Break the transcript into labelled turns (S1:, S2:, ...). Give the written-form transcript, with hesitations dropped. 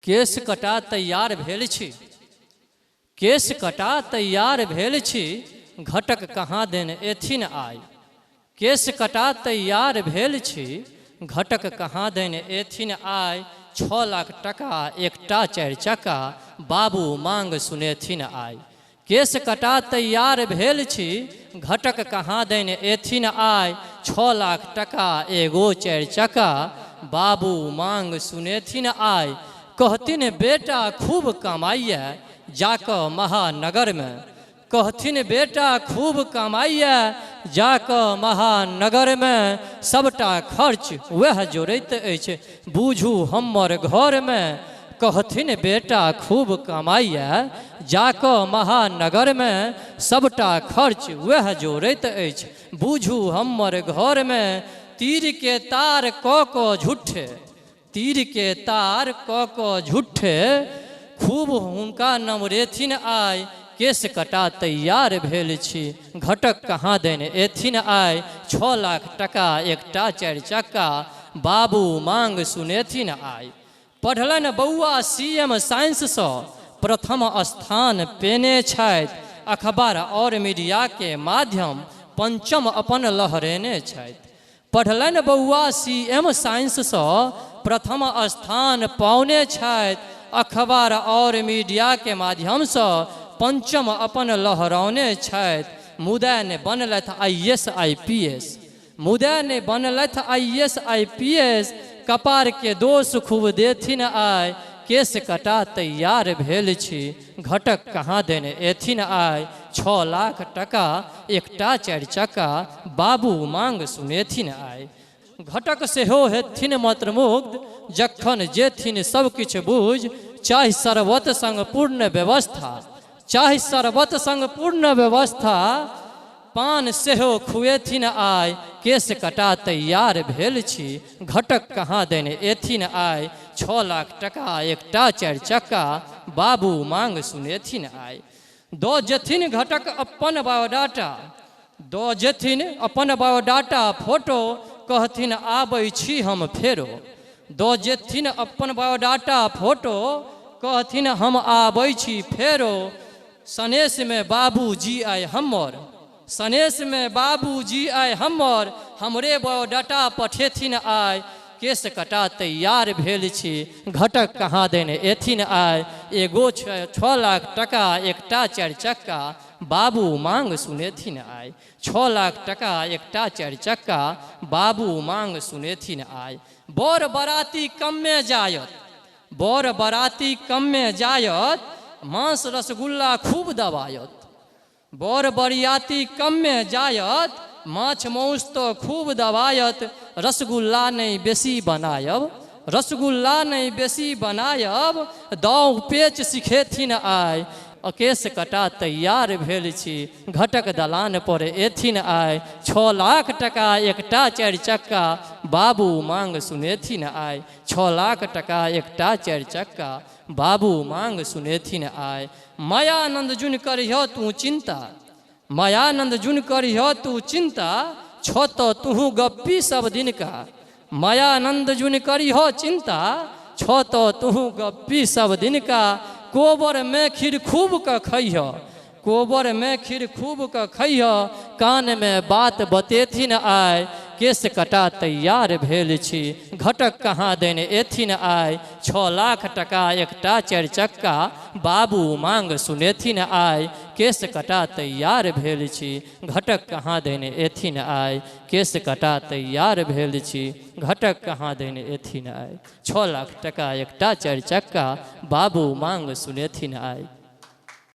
S1: केश कटा तैयार भेल छी, केश कटा तैयार भेल छी, घटक कहाँ देन एथिन आय। केश कटा तैयार भेल छी, घटक कहाँ देन एथिन आय। 6 लाख टका एकटा 4 चक्का, बाबू मांग सुनेथिन आय। केश कटा तैयार भेल छी, घटक कहाँ देन एथिन आय। 6 लाख टका एगो 4 चक्का, बाबू मांग सुनेथिन आय। कहथिन बेटा खूब कमाइए जाक महानगर में, कहथिन बेटा खूब कमाइए जाक महानगर में। सबटा खर्च वह जोड़ैत अछि, बूझू हमर घर में। कहथिन बेटा खूब कमाइए जाक महानगर में, सबटा खर्च वह जोड़ैत अछि, बूझू हमर घर में। तीर के तार क झूठे, तीर के तार क झूठे, खूब हुनका नमरेथिन आय। केश कटा तैयार भेल छी, घटक कहाँ देन एथिन आय। 6 लाख टका एकटा 4 चक्का, बाबू मांग सुनेथिन आय। पढ़लन बौआ CM साइंस सँ, प्रथम स्थान पेने छथि। अखबार और मीडिया के माध्यम पंचम अपन लहरेने छथि। पढ़लन बौआ CM साइंस सँ, प्रथम स्थान पौने छथि। अखबार और मीडिया के माध्यम से पंचम अपन लहरौने छथि। मुदा ने बनलथि IAS IPS, मुदा ने बनलथि IAS IPS, कपार के दोष खूब देथिन आय। केश कटा तैयार भेल छी, घटक कहाँ देन एथिन आय। 6 लाख टका एकटा 4 चक्का, बाबू मांग सुनेथिन आय। घटक सेहो हेथिन मंत्रमुग्ध, जखन जेथिन सब किछ बूझ। चाहे सर्वत संग पूर्ण व्यवस्था, चाहे सर्वत संग पूर्ण व्यवस्था, पान सेहो खुएथिन आय। केश कटा तैयार भेल छी, घटक कहाँ देन एथिन आय। 6 लाख टका एकटा 4 चक्का, बाबू मांग सुनेथिन आय। दो जेथिन घटक अपन बायोडाटा, दो जेथिन अपन बायोडाटा फोटो, कहथिन आबै छी हम फेरो। दो जेथिन अपन बायोडाटा फोटो, कहथिन हम आबै छी फेरो। सनेश में बाबूजी आय हमर, सनेश में बाबूजी आय हमर, हमरे बायोडाटा पठेथिन आय। केश कटा तैयार भेल छी, घटक कहाँ देन एथिन आय। एगो 6 लाख टका एकटा 4 चक्का, बाबू मांग सुनेथिन आय। 6 लाख टका एकटा 4 चक्का, बाबू मांग सुनेथिन आय। बर बराती कम में जायत, बर बराती कम में जायत, मांस रसगुल्ला खूब दबायत। बर बरियाती कम में जायत, माछ मौस तो खूब दबायत। रसगुल्ला नहीं बेसी बनायब, रसगुल्ला नहीं बेसी बनायब, दाव पेच सिखेथिन आय। केश कटा तैयार भेल छी, घटक दलान पर एथिन आय। 6 लाख टका एकटा 4 चक्का, बाबू मांग सुनेथिन आय। 6 लाख टका एकटा 4 चक्का, बाबू मांग सुनेथिन आय। मायानंद जुन करिह तू चिंता, मायानंद जुन करिह तू चिंता, छो तो तुहू गप्पी सब दिन का। मायानंद जुन करिह चिंता, छो तो तुहू गप्पी सब दिन का। कोबर में खीर खूब का खइह, कोबर में खीर खूब का खइह, कान में बात बतेथिन आय। केश कटा तैयार भेल छी, घटक कहाँ देन एथिन आय। 6 लाख टका एकटा 4 चक्का, बाबू मांग सुनेथिन आय। केश कटा तैयार भेल छी, घटक कहाँ देन एथिन आय। केश कटा तैयार भेल छी, घटक कहाँ देन एथिन आय। 6 लाख टका एकटा 4 चक्का, बाबू मांग सुनेथिन आय।